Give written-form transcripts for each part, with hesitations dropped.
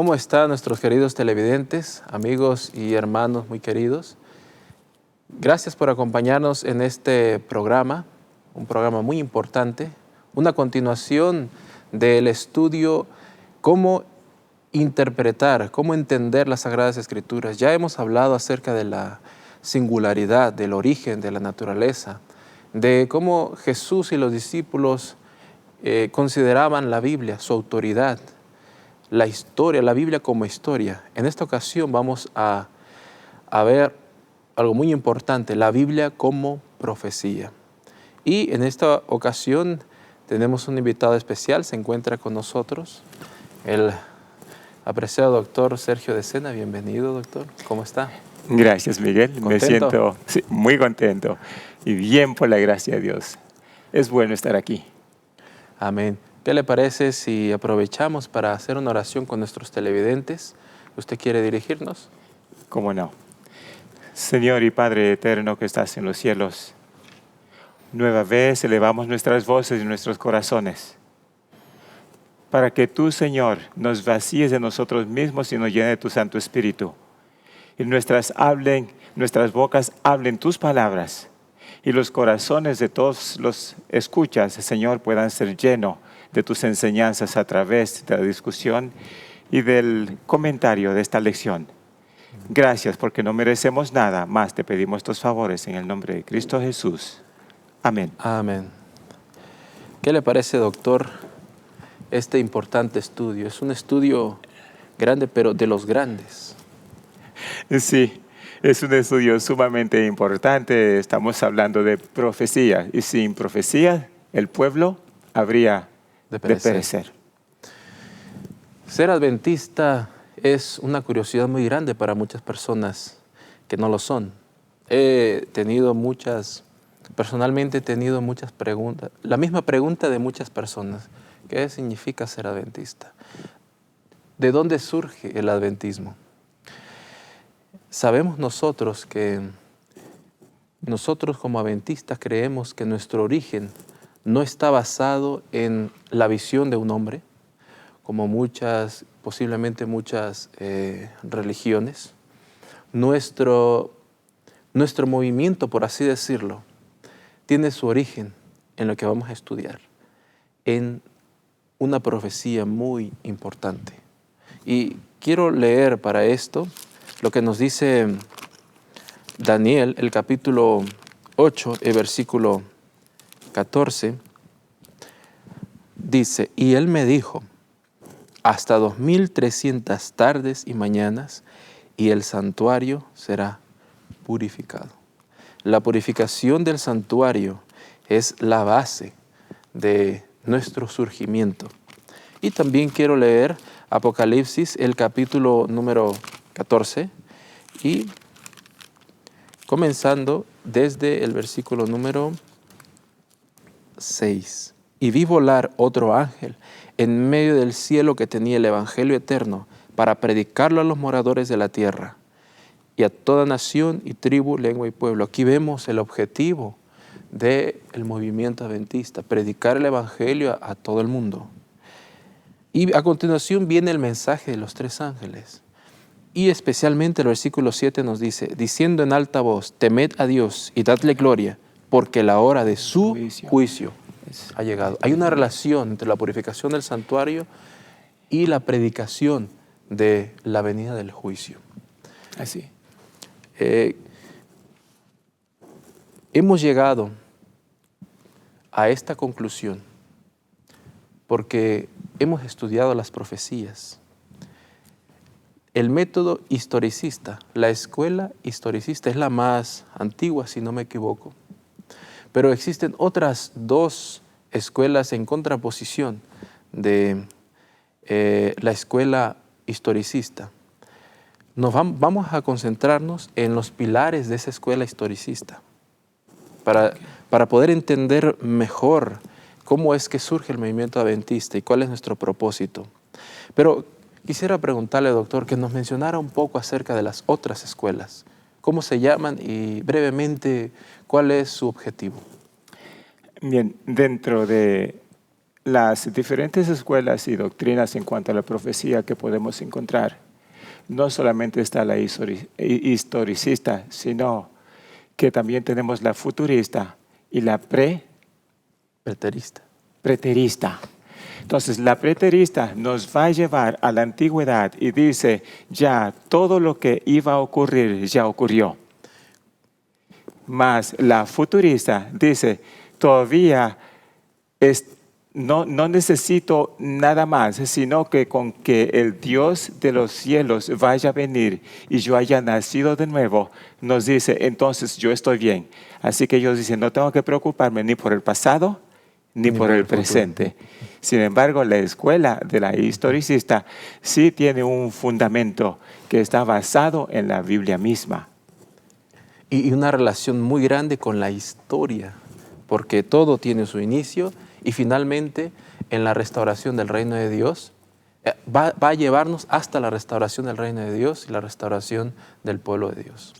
¿Cómo están nuestros queridos televidentes, amigos y hermanos muy queridos? Gracias por acompañarnos en este programa, un programa muy importante, una continuación del estudio cómo interpretar, cómo entender las Sagradas Escrituras. Ya hemos hablado acerca de la singularidad, del origen de la naturaleza, de cómo Jesús y los discípulos consideraban la Biblia, su autoridad, la historia, la Biblia como historia. En esta ocasión vamos a ver algo muy importante, la Biblia como profecía. Y en esta ocasión tenemos un invitado especial, se encuentra con nosotros, el apreciado doctor Sergio de Sena. Bienvenido, doctor. ¿Cómo está? Gracias, Miguel. ¿Contento? Me siento muy contento y bien por la gracia de Dios. Es bueno estar aquí. Amén. ¿Qué le parece si aprovechamos para hacer una oración con nuestros televidentes? ¿Usted quiere dirigirnos? ¿Cómo no? Señor y Padre eterno que estás en los cielos, nueva vez elevamos nuestras voces y nuestros corazones para que tú, Señor, nos vacíes de nosotros mismos y nos llene de tu Santo Espíritu. Y nuestras bocas hablen tus palabras y los corazones de todos los escuchas, Señor, puedan ser llenos de tus enseñanzas a través de la discusión y del comentario de esta lección. Gracias porque no merecemos nada más. Te pedimos estos favores en el nombre de Cristo Jesús. Amén. Amén. ¿Qué le parece, doctor, este importante estudio? Es un estudio grande, pero de los grandes. Sí, es un estudio sumamente importante. Estamos hablando de profecía. Y sin profecía, el pueblo habría de perecer. Ser adventista es una curiosidad muy grande para muchas personas que no lo son. Personalmente he tenido muchas preguntas, la misma pregunta de muchas personas. ¿Qué significa ser adventista? ¿De dónde surge el adventismo? Sabemos nosotros que nosotros como adventistas creemos que nuestro origen no está basado en la visión de un hombre, como posiblemente muchas religiones. Nuestro movimiento, por así decirlo, tiene su origen en lo que vamos a estudiar, en una profecía muy importante. Y quiero leer para esto lo que nos dice Daniel, el capítulo 8, el versículo 14, dice: y él me dijo, hasta 2300 tardes y mañanas, y el santuario será purificado. La purificación del santuario es la base de nuestro surgimiento. Y también quiero leer Apocalipsis, el capítulo número 14, y comenzando desde el versículo número 6. Y vi volar otro ángel en medio del cielo que tenía el evangelio eterno para predicarlo a los moradores de la tierra y a toda nación y tribu, lengua y pueblo. Aquí vemos el objetivo del movimiento adventista, predicar el evangelio a todo el mundo. Y a continuación viene el mensaje de los tres ángeles. Y especialmente el versículo 7 nos dice, diciendo en alta voz, temed a Dios y dadle gloria, porque la hora de su juicio ha llegado. Hay una relación entre la purificación del santuario y la predicación de la venida del juicio. Así. Hemos llegado a esta conclusión porque hemos estudiado las profecías. El método historicista, la escuela historicista es la más antigua, si no me equivoco. Pero existen otras dos escuelas en contraposición de la escuela historicista. Vamos a concentrarnos en los pilares de esa escuela historicista para poder entender mejor cómo es que surge el movimiento adventista y cuál es nuestro propósito. Pero quisiera preguntarle, doctor, que nos mencionara un poco acerca de las otras escuelas. ¿Cómo se llaman y brevemente cuál es su objetivo? Bien, dentro de las diferentes escuelas y doctrinas en cuanto a la profecía que podemos encontrar, no solamente está la historicista, sino que también tenemos la futurista y la preterista. Entonces, la preterista nos va a llevar a la antigüedad y dice, ya todo lo que iba a ocurrir ya ocurrió. Mas la futurista dice, todavía no necesito nada más, sino que con que el Dios de los cielos vaya a venir y yo haya nacido de nuevo, nos dice, entonces yo estoy bien. Así que ellos dicen, no tengo que preocuparme ni por el pasado, ni por el presente. Sin embargo, la escuela de la historicista sí tiene un fundamento que está basado en la Biblia misma. Y una relación muy grande con la historia, porque todo tiene su inicio y finalmente en la restauración del reino de Dios va a llevarnos hasta la restauración del reino de Dios y la restauración del pueblo de Dios.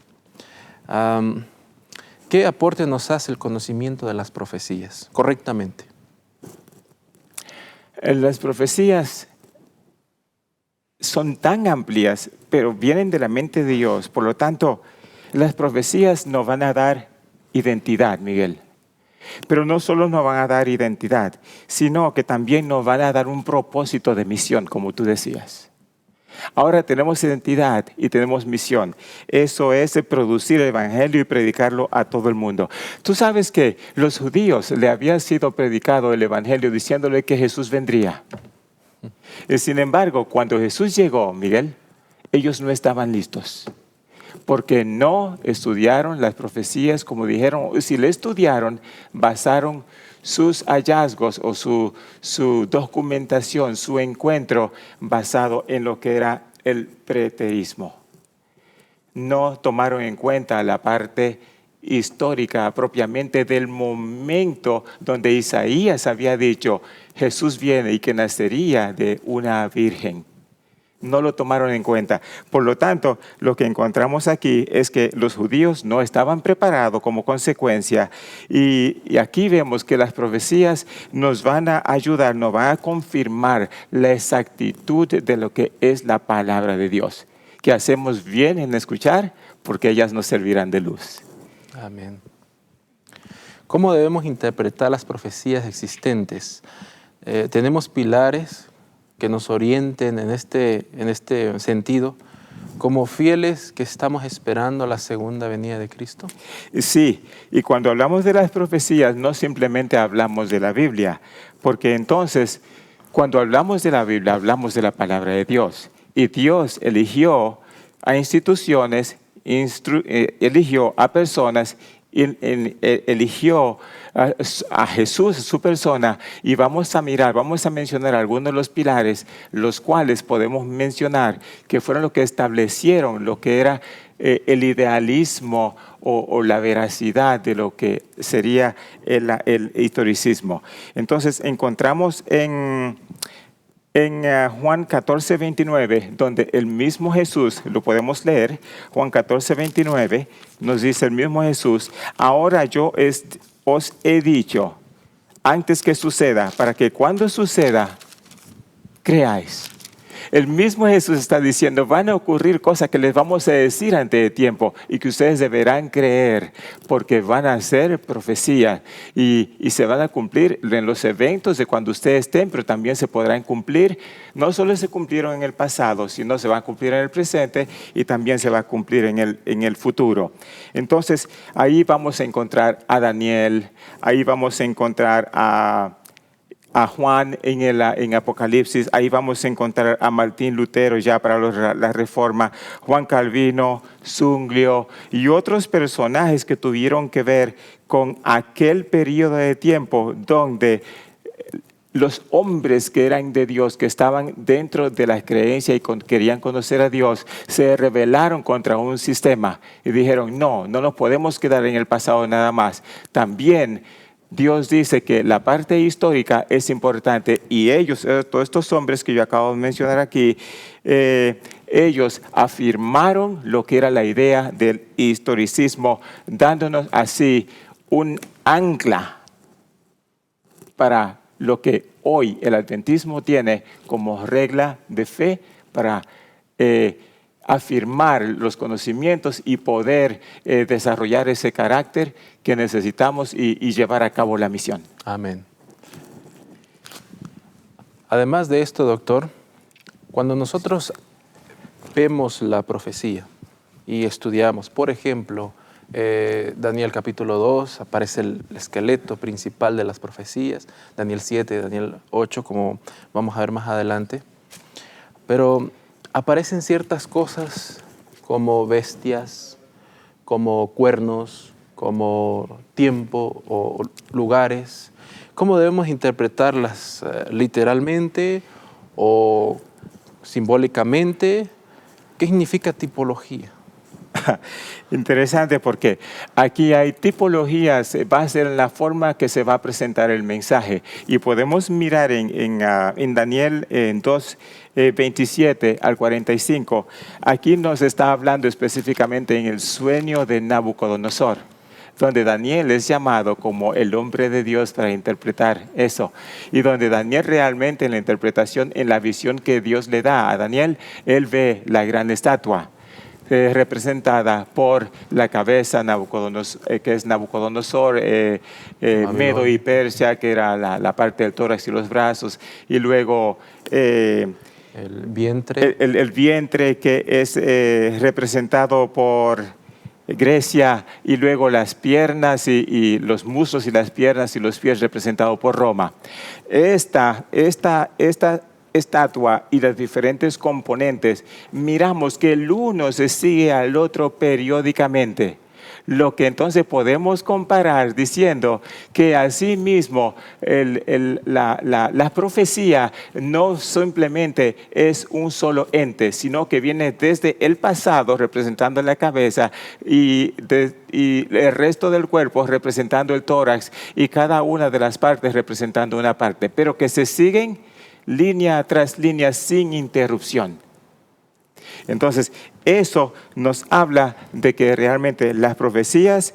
¿Qué aporte nos hace el conocimiento de las profecías correctamente? Las profecías son tan amplias, pero vienen de la mente de Dios. Por lo tanto, las profecías nos van a dar identidad, Miguel. Pero no solo nos van a dar identidad, sino que también nos van a dar un propósito de misión, como tú decías. Ahora tenemos identidad y tenemos misión. Eso es producir el evangelio y predicarlo a todo el mundo. Tú sabes que los judíos le había sido predicado el evangelio diciéndole que Jesús vendría. Sin embargo, cuando Jesús llegó, Miguel, ellos no estaban listos. Porque no estudiaron las profecías como dijeron. Si le estudiaron, basaron sus hallazgos o su documentación, su encuentro basado en lo que era el preterismo. No tomaron en cuenta la parte histórica propiamente del momento donde Isaías había dicho Jesús viene y que nacería de una virgen. No lo tomaron en cuenta. Por lo tanto, lo que encontramos aquí es que los judíos no estaban preparados como consecuencia. Y aquí vemos que las profecías nos van a ayudar, nos van a confirmar la exactitud de lo que es la palabra de Dios. Que hacemos bien en escuchar porque ellas nos servirán de luz. Amén. ¿Cómo debemos interpretar las profecías existentes? Tenemos pilares que nos orienten en este sentido, como fieles que estamos esperando la segunda venida de Cristo. Sí, y cuando hablamos de las profecías, no simplemente hablamos de la Biblia, porque entonces, cuando hablamos de la Biblia, hablamos de la palabra de Dios. Y Dios eligió a instituciones, eligió a personas, eligió a Jesús, su persona, y vamos a mencionar algunos de los pilares, los cuales podemos mencionar que fueron los que establecieron lo que era el idealismo o la veracidad de lo que sería el historicismo. Entonces encontramos en Juan 14, 29, donde el mismo Jesús, lo podemos leer, Juan 14, 29, nos dice el mismo Jesús, ahora yo os he dicho, antes que suceda, para que cuando suceda, creáis. El mismo Jesús está diciendo, van a ocurrir cosas que les vamos a decir antes de tiempo y que ustedes deberán creer porque van a ser profecías y se van a cumplir en los eventos de cuando ustedes estén, pero también se podrán cumplir. No solo se cumplieron en el pasado, sino se van a cumplir en el presente y también se va a cumplir en el futuro. Entonces, ahí vamos a encontrar a Daniel, ahí vamos a encontrar a Juan en Apocalipsis, ahí vamos a encontrar a Martín Lutero ya para la Reforma, Juan Calvino, Zwinglio y otros personajes que tuvieron que ver con aquel periodo de tiempo donde los hombres que eran de Dios, que estaban dentro de la creencia y querían conocer a Dios, se rebelaron contra un sistema y dijeron, no nos podemos quedar en el pasado nada más. También Dios dice que la parte histórica es importante y ellos, todos estos hombres que yo acabo de mencionar aquí, ellos afirmaron lo que era la idea del historicismo, dándonos así un ancla para lo que hoy el adventismo tiene como regla de fe para afirmar los conocimientos y poder desarrollar ese carácter que necesitamos y llevar a cabo la misión. Amén. Además de esto, doctor, cuando nosotros vemos la profecía y estudiamos, por ejemplo, Daniel capítulo 2, aparece el esqueleto principal de las profecías, Daniel 7, Daniel 8, como vamos a ver más adelante, pero aparecen ciertas cosas como bestias, como cuernos, como tiempo o lugares. ¿Cómo debemos interpretarlas? ¿Literalmente o simbólicamente? ¿Qué significa tipología? Interesante porque aquí hay tipologías, va a ser la forma que se va a presentar el mensaje. Y podemos mirar en Daniel 2, 27 al 45. Aquí nos está hablando específicamente en el sueño de Nabucodonosor, donde Daniel es llamado como el hombre de Dios para interpretar eso. Y donde Daniel realmente en la interpretación, en la visión que Dios le da a Daniel, él ve la gran estatua representada por la cabeza que es Nabucodonosor, Medo y Persia, que era la parte del tórax y los brazos, y luego El vientre. el vientre, que es representado por Grecia, y luego las piernas y los muslos y las piernas y los pies representados por Roma. Esta estatua y las diferentes componentes, miramos que el uno se sigue al otro periódicamente. Lo que entonces podemos comparar diciendo que asimismo la profecía no simplemente es un solo ente, sino que viene desde el pasado representando la cabeza y el resto del cuerpo representando el tórax y cada una de las partes representando una parte, pero que se siguen línea tras línea sin interrupción. Entonces, eso nos habla de que realmente las profecías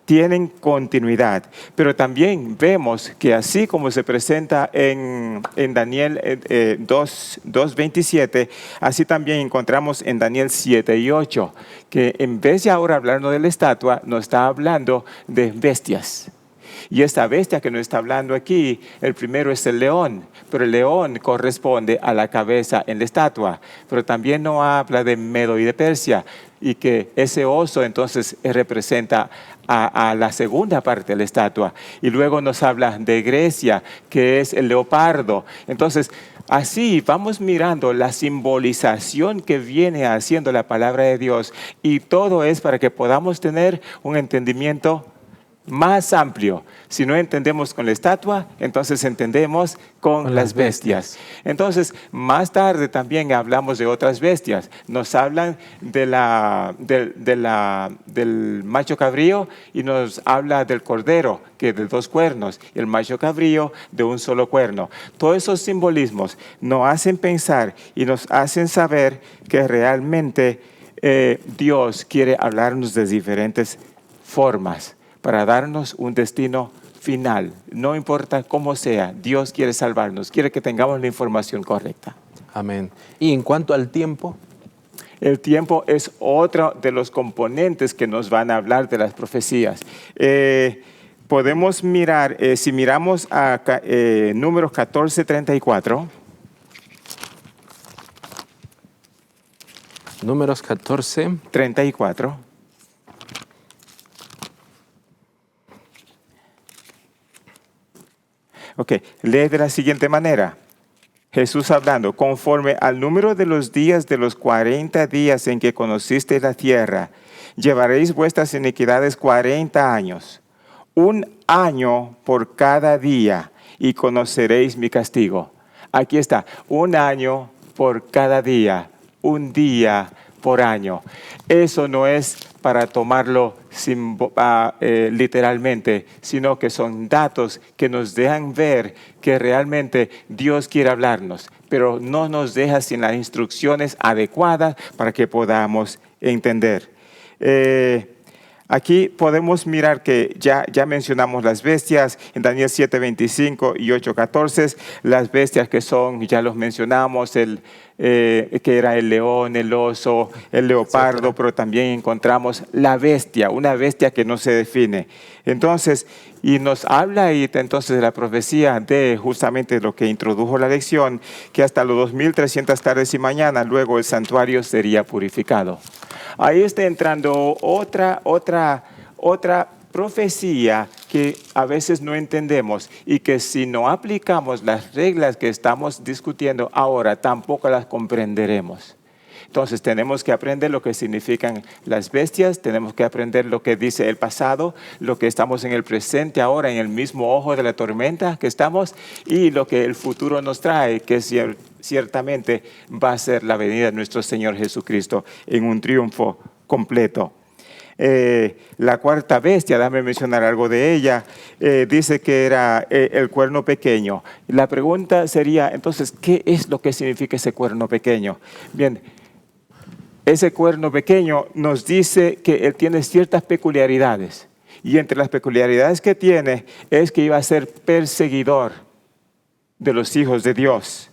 tienen continuidad. Pero también vemos que así como se presenta en Daniel 2:27, así también encontramos en Daniel 7 y 8, que en vez de ahora hablarnos de la estatua, nos está hablando de bestias. Y esta bestia que nos está hablando aquí, el primero es el león, pero el león corresponde a la cabeza en la estatua, pero también no habla de Medo y de Persia, y que ese oso entonces representa a la segunda parte de la estatua. Y luego nos habla de Grecia, que es el leopardo. Entonces, así vamos mirando la simbolización que viene haciendo la palabra de Dios, y todo es para que podamos tener un entendimiento más amplio. Si no entendemos con la estatua, entonces entendemos con las bestias. Entonces, más tarde también hablamos de otras bestias. Nos hablan del macho cabrío y nos habla del cordero, que es de 2 cuernos, y el macho cabrío de un solo cuerno. Todos esos simbolismos nos hacen pensar y nos hacen saber que realmente Dios quiere hablarnos de diferentes formas para darnos un destino final. No importa cómo sea, Dios quiere salvarnos, quiere que tengamos la información correcta. Amén. Y en cuanto al tiempo, el tiempo es otro de los componentes que nos van a hablar de las profecías. Podemos mirar, si miramos a Números 14:34. Números 14:34. Ok, lee de la siguiente manera. Jesús hablando: conforme al número de los días de los 40 días en que conociste la tierra, llevaréis vuestras iniquidades 40 años, 1 año por cada día, y conoceréis mi castigo. Aquí está, 1 año por cada día, 1 día por año. Eso no es para tomarlo literalmente, sino que son datos que nos dejan ver que realmente Dios quiere hablarnos, pero no nos deja sin las instrucciones adecuadas para que podamos entender. Aquí podemos mirar que ya mencionamos las bestias en Daniel 7:25 y 8:14. Las bestias que son, ya los mencionamos, que era el león, el oso, el leopardo, Etcétera. pero también encontramos la bestia, una bestia que no se define. Entonces, y nos habla ahí entonces de la profecía de justamente lo que introdujo la lección, que hasta los 2300 tardes y mañanas luego el santuario sería purificado. Ahí está entrando otra profecía que a veces no entendemos y que si no aplicamos las reglas que estamos discutiendo ahora, tampoco las comprenderemos. Entonces tenemos que aprender lo que significan las bestias, tenemos que aprender lo que dice el pasado, lo que estamos en el presente ahora, en el mismo ojo de la tormenta que estamos, y lo que el futuro nos trae, que ciertamente va a ser la venida de nuestro Señor Jesucristo en un triunfo completo. La cuarta bestia, déjame mencionar algo de ella, dice que era el cuerno pequeño. La pregunta sería, entonces, ¿qué es lo que significa ese cuerno pequeño? Bien, ese cuerno pequeño nos dice que él tiene ciertas peculiaridades. Y entre las peculiaridades que tiene es que iba a ser perseguidor de los hijos de Dios.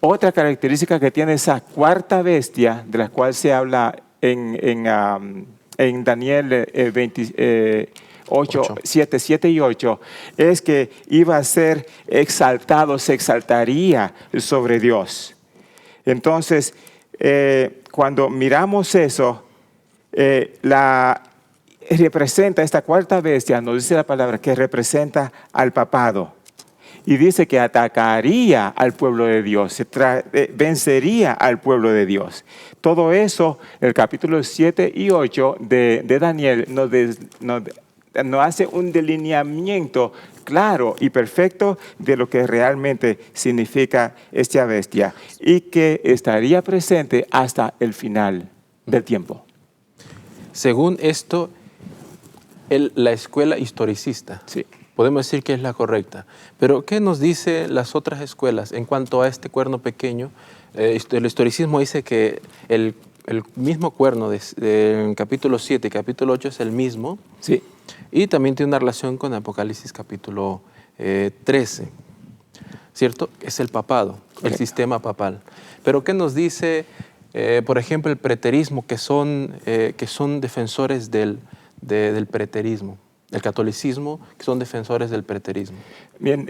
Otra característica que tiene esa cuarta bestia, de la cual se habla en Daniel 7 y 8, es que iba a ser exaltado, se exaltaría sobre Dios. Entonces, cuando miramos eso, representa esta cuarta bestia, nos dice la palabra que representa al papado. Y dice que atacaría al pueblo de Dios, vencería al pueblo de Dios. Todo eso, el capítulo 7 y 8 de Daniel nos hace un delineamiento claro y perfecto de lo que realmente significa esta bestia y que estaría presente hasta el final del tiempo. Según esto, la escuela historicista, Sí. podemos decir que es la correcta. Pero, ¿qué nos dicen las otras escuelas en cuanto a este cuerno pequeño? El historicismo dice que el mismo cuerno de capítulo 7 y capítulo 8 es el mismo. Sí. Y también tiene una relación con Apocalipsis capítulo 13, ¿cierto? Es el papado, el sistema papal. Pero ¿qué nos dice, por ejemplo, el preterismo, que son defensores del preterismo? El catolicismo, que son defensores del preterismo. Bien,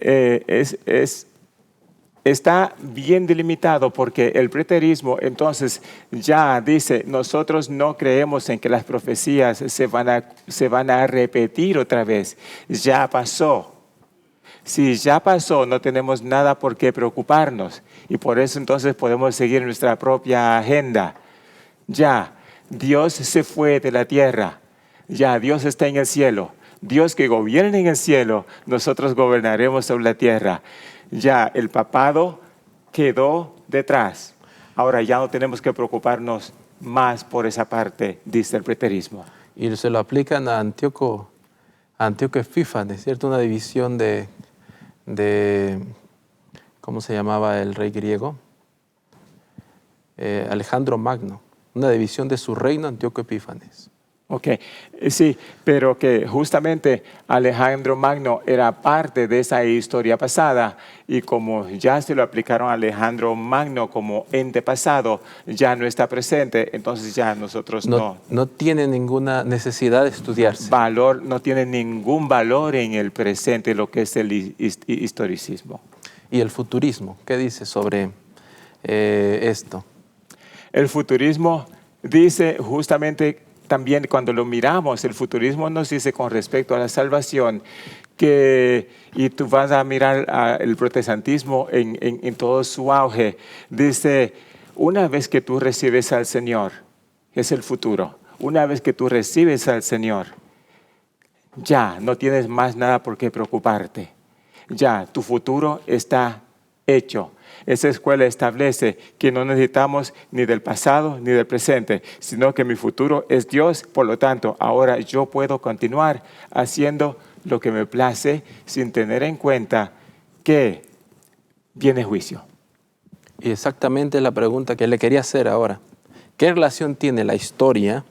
está bien delimitado porque el preterismo entonces ya dice, nosotros no creemos en que las profecías se van a repetir otra vez. Ya pasó. Si ya pasó, no tenemos nada por qué preocuparnos y por eso entonces podemos seguir nuestra propia agenda. Ya, Dios se fue de la tierra. Ya, Dios está en el cielo. Dios que gobierna en el cielo, nosotros gobernaremos sobre la tierra. Ya el papado quedó detrás. Ahora ya no tenemos que preocuparnos más por esa parte, dice el preterismo. Y se lo aplican a Antíoco Epífanes, ¿cierto? Una división de ¿cómo se llamaba el rey griego? Alejandro Magno. Una división de su reino, Antíoco Epífanes. Ok, sí, pero que justamente Alejandro Magno era parte de esa historia pasada y como ya se lo aplicaron a Alejandro Magno como ente pasado, ya no está presente, entonces ya nosotros no tiene ninguna necesidad de estudiarse. No tiene ningún valor en el presente lo que es el historicismo. ¿Y el futurismo? ¿Qué dice sobre esto? El futurismo dice justamente también cuando lo miramos, el futurismo nos dice con respecto a la salvación que, y tú vas a mirar el protestantismo en todo su auge, dice, una vez que tú recibes al Señor, es el futuro, una vez que tú recibes al Señor, ya no tienes más nada por qué preocuparte, ya tu futuro está hecho. Esa escuela establece que no necesitamos ni del pasado ni del presente, sino que mi futuro es Dios. Por lo tanto, ahora yo puedo continuar haciendo lo que me place sin tener en cuenta que viene juicio. Y exactamente la pregunta que le quería hacer ahora. ¿Qué relación tiene la historia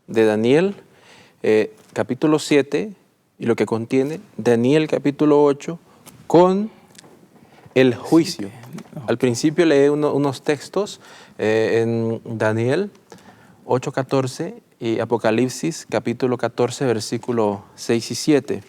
de Daniel, capítulo 7, y lo que contiene, Daniel capítulo 8, con el juicio. Al principio leí unos textos en Daniel 8:14 y Apocalipsis capítulo 14, versículo 6 y 7.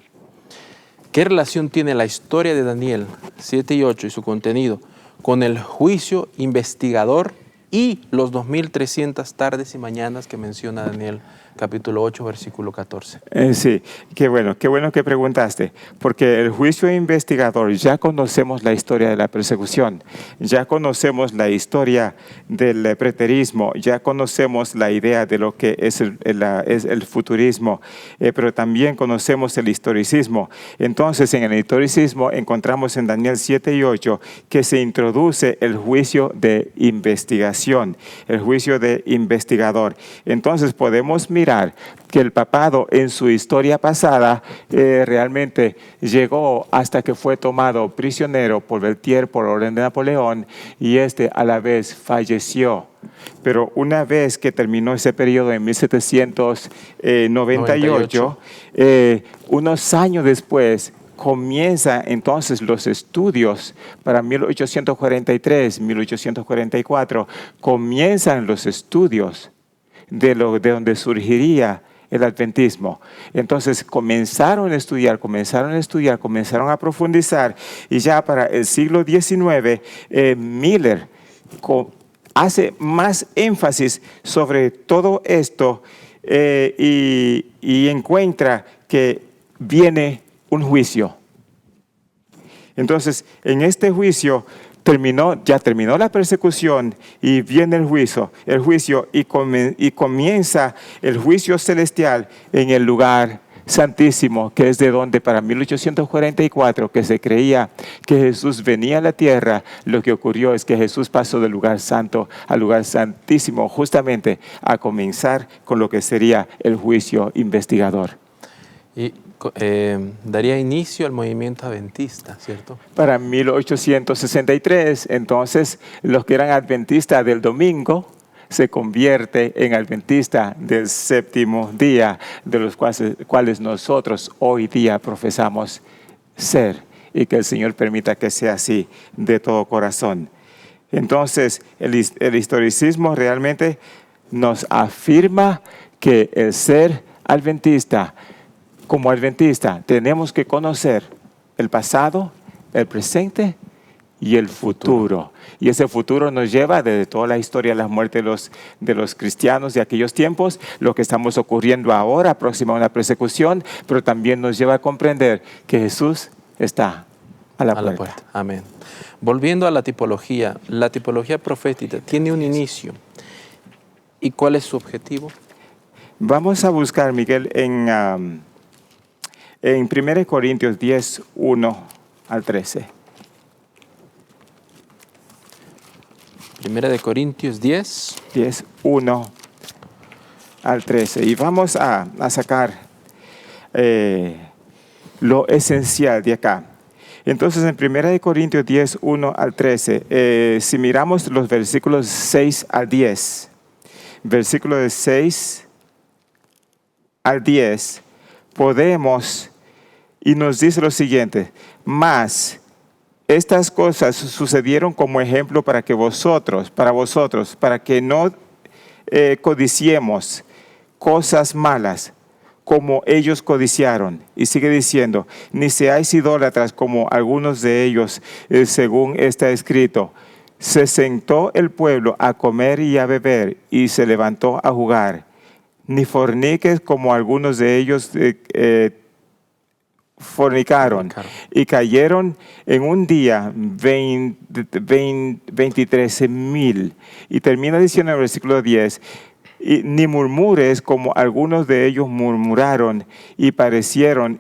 ¿Qué relación tiene la historia de Daniel 7 y 8 y su contenido con el juicio investigador y los 2300 tardes y mañanas que menciona Daniel capítulo 8, versículo 14? Sí, qué bueno que preguntaste, porque el juicio investigador, ya conocemos la historia de la persecución, ya conocemos la historia del preterismo, ya conocemos la idea de lo que es el futurismo, pero también conocemos el historicismo. Entonces, en el historicismo encontramos en Daniel 7 y 8 que se introduce el juicio de investigación, el juicio de investigador. Entonces, podemos mirar que el papado en su historia pasada realmente llegó hasta que fue tomado prisionero por Beltier por orden de Napoleón, y a la vez falleció. Pero una vez que terminó ese periodo en 1798, unos años después, comienza entonces los estudios para 1843, 1844, comienzan los estudios de donde surgiría el adventismo. Entonces comenzaron a estudiar, comenzaron a profundizar, y ya para el siglo XIX, Miller hace más énfasis sobre todo esto y encuentra que viene un juicio. Entonces, en este juicio ya terminó la persecución y viene el juicio y comienza el juicio celestial en el lugar santísimo, que es de donde para 1844, que se creía que Jesús venía a la tierra, lo que ocurrió es que Jesús pasó del lugar santo al lugar santísimo, justamente a comenzar con lo que sería el juicio investigador. Y daría inicio al movimiento adventista, ¿cierto? Para 1863, entonces, los que eran adventistas del domingo se convierte en adventista del séptimo día, de los cuales nosotros hoy día profesamos ser, y que el Señor permita que sea así de todo corazón. Entonces, el historicismo realmente nos afirma que el ser adventista, como adventista, tenemos que conocer el pasado, el presente y el futuro. Y ese futuro nos lleva desde toda la historia de la muerte de los cristianos de aquellos tiempos, lo que estamos ocurriendo ahora, próximo a una persecución, pero también nos lleva a comprender que Jesús está a la puerta. Amén. Volviendo a la tipología profética tiene un inicio. ¿Y cuál es su objetivo? Vamos a buscar, Miguel, en 1 Corintios 10, 1 al 13. 1 Corintios 10. 10, 1 al 13. Y vamos a sacar lo esencial de acá. Entonces, en 1 Corintios 10, 1 al 13, si miramos los versículos 6 al 10, versículo de 6 al 10, podemos, y nos dice lo siguiente: mas estas cosas sucedieron como ejemplo para vosotros, para que no codiciemos cosas malas como ellos codiciaron. Y sigue diciendo: ni seáis idólatras como algunos de ellos, según está escrito: se sentó el pueblo a comer y a beber, y se levantó a jugar. Ni forniques como algunos de ellos fornicaron, y cayeron en un día 23,000. Y termina diciendo en el versículo 10: ni murmures como algunos de ellos murmuraron y perecieron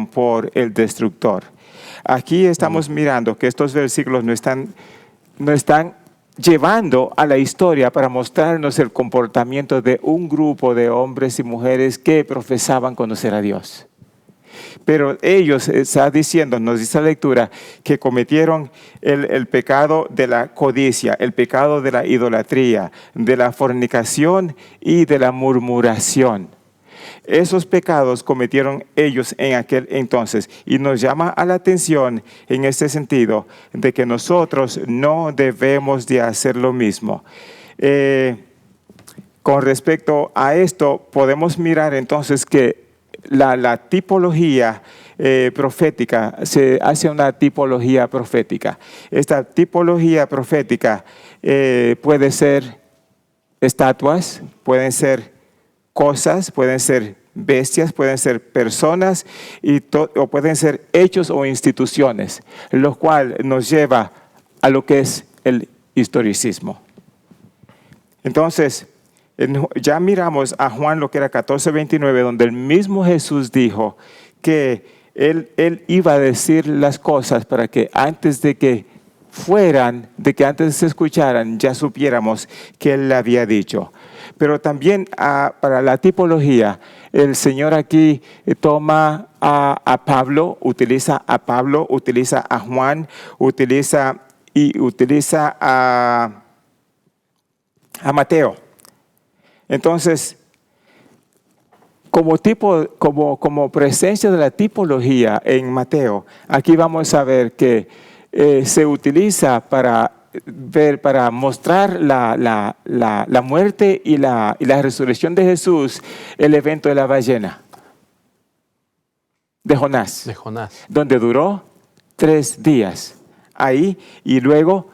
por el destructor. Aquí estamos mirando que estos versículos no están llevando a la historia para mostrarnos el comportamiento de un grupo de hombres y mujeres que profesaban conocer a Dios. Pero ellos, está diciendo, nos dice la lectura, que cometieron el pecado de la codicia, el pecado de la idolatría, de la fornicación y de la murmuración. Esos pecados cometieron ellos en aquel entonces, y nos llama a la atención en este sentido de que nosotros no debemos de hacer lo mismo. Con respecto a esto, podemos mirar entonces que la tipología profética, se hace una tipología profética. Esta tipología profética puede ser estatuas, pueden ser cosas, pueden ser bestias, pueden ser personas o pueden ser hechos o instituciones, lo cual nos lleva a lo que es el historicismo. Entonces, ya miramos a Juan lo que era 14:29, donde el mismo Jesús dijo que él iba a decir las cosas para que antes de que fueran, de que antes se escucharan, ya supiéramos que Él le había dicho. Pero también para la tipología, el Señor aquí toma a Pablo, utiliza a Juan, utiliza a Mateo. Entonces, como presencia de la tipología en Mateo, aquí vamos a ver que se utiliza para mostrar la muerte y la resurrección de Jesús, el evento de la ballena de Jonás, donde duró 3 días ahí, y luego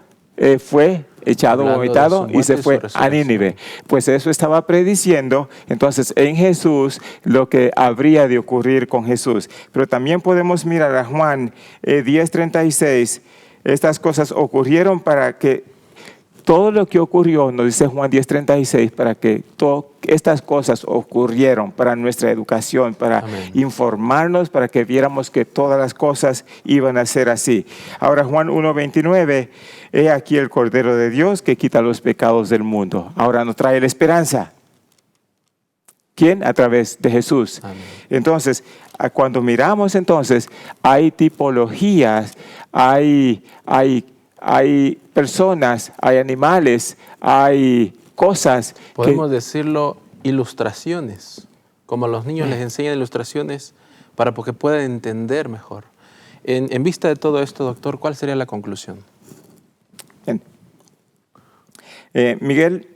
fue echado, vomitado y se fue a Nínive. Pues eso estaba prediciendo entonces en Jesús lo que habría de ocurrir con Jesús. Pero también podemos mirar a Juan 10:36. Estas cosas ocurrieron para que todo lo que ocurrió, nos dice Juan 10:36, para que todas estas cosas ocurrieron para nuestra educación, para informarnos, para que viéramos que todas las cosas iban a ser así. Ahora Juan 1:29, he aquí el Cordero de Dios que quita los pecados del mundo. Ahora nos trae la esperanza. ¿Quién? A través de Jesús. Amén. Entonces, cuando miramos entonces, hay tipologías, hay personas, hay animales, hay cosas. Podemos decirlo, ilustraciones. Como a los niños les enseñan ilustraciones para que puedan entender mejor. En vista de todo esto, doctor, ¿cuál sería la conclusión? Miguel,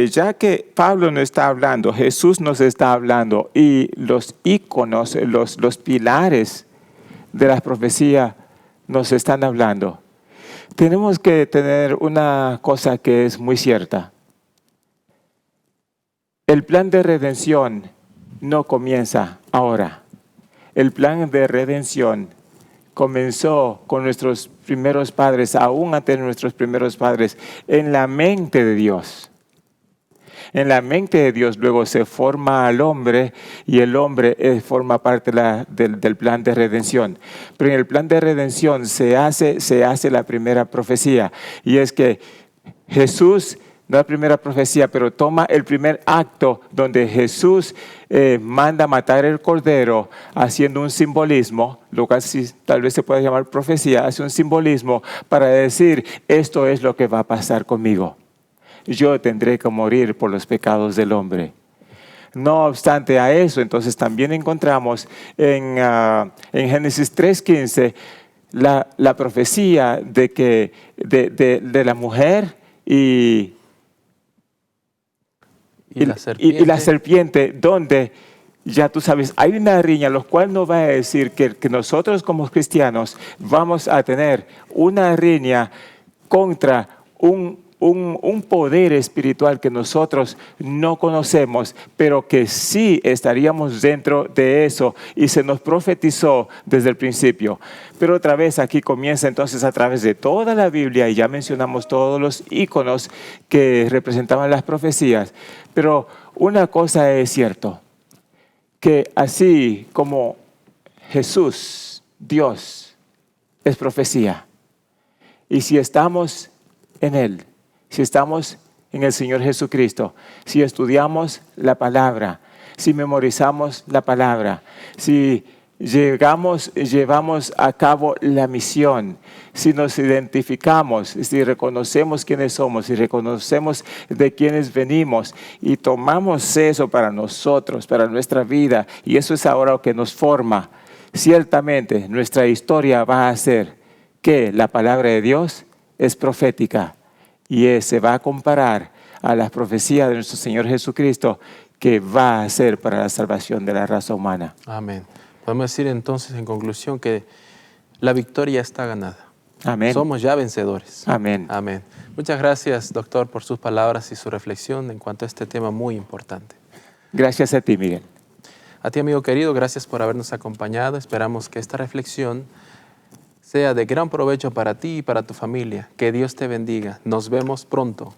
ya que Pablo nos está hablando, Jesús nos está hablando, y los íconos, los pilares de la profecía nos están hablando, tenemos que tener una cosa que es muy cierta. El plan de redención no comienza ahora. El plan de redención comenzó con nuestros primeros padres, aún antes de nuestros primeros padres, en la mente de Dios. En la mente de Dios luego se forma al hombre, y el hombre forma parte del plan de redención. Pero en el plan de redención se hace la primera profecía, y es que Jesús, no la primera profecía, pero toma el primer acto donde Jesús manda matar el cordero, haciendo un simbolismo, lo cual tal vez se pueda llamar profecía, hace un simbolismo para decir, esto es lo que va a pasar conmigo. Yo tendré que morir por los pecados del hombre. No obstante a eso, entonces también encontramos en Génesis 3:15 la profecía de la mujer y la serpiente, donde ya tú sabes, hay una riña, lo cual no va a decir que nosotros como cristianos vamos a tener una riña contra un poder espiritual que nosotros no conocemos, pero que sí estaríamos dentro de eso, y se nos profetizó desde el principio. Pero otra vez aquí comienza entonces a través de toda la Biblia, y ya mencionamos todos los íconos que representaban las profecías. Pero una cosa es cierto, que así como Jesús, Dios, es profecía, y si estamos en Él, si estamos en el Señor Jesucristo, si estudiamos la palabra, si memorizamos la palabra, si llevamos a cabo la misión, si nos identificamos, si reconocemos quiénes somos, si reconocemos de quiénes venimos y tomamos eso para nosotros, para nuestra vida, y eso es ahora lo que nos forma, ciertamente nuestra historia va a ser que la palabra de Dios es profética y se va a comparar a las profecías de nuestro Señor Jesucristo, que va a ser para la salvación de la raza humana. Amén. Podemos decir entonces en conclusión que la victoria está ganada. Amén. Somos ya vencedores. Amén. Amén. Muchas gracias, doctor, por sus palabras y su reflexión en cuanto a este tema muy importante. Gracias a ti, Miguel. A ti, amigo querido, gracias por habernos acompañado. Esperamos que esta reflexión sea de gran provecho para ti y para tu familia. Que Dios te bendiga. Nos vemos pronto.